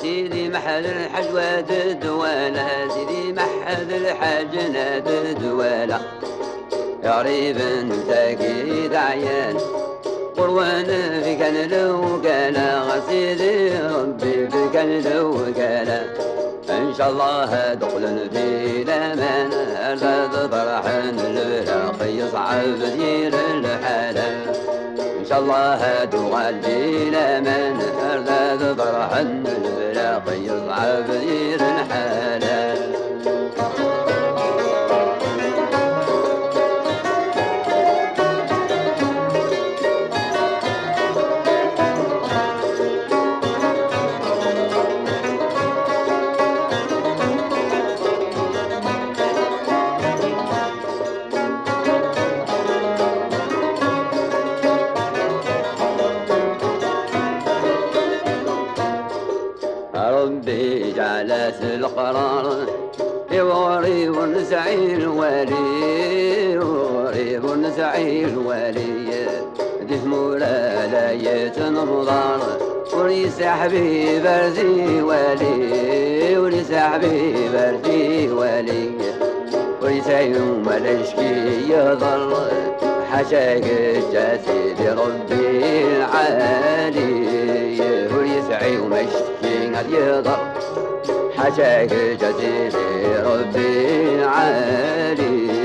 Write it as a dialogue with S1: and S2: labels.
S1: سيدي محل الحجوات الدوالة، سيدي محل الحجنات الدوالة، يا ريب انت اكيد عيان قروان في كان الوكالة، سيدي ربي في كان الوكالة، ان شاء الله دخل في الامان، لا تفرح الفراق يصعب دير الحالة، ان شاء الله تغلي الامان، لا تفرح الفراق يصعب دير الحالة. ربي جعلت القرار يوري ونسعي الولي، وريب ونسعي الولي، دثمو لا يتنظر وليس حبيب ارزي ولي، وليس حبيب ارزي ولي، وليس يوم الاشكي يضر حشاك الجسد ربي العالي، وليس يوم الاشكي يضر حشاك جسد ربي العالي.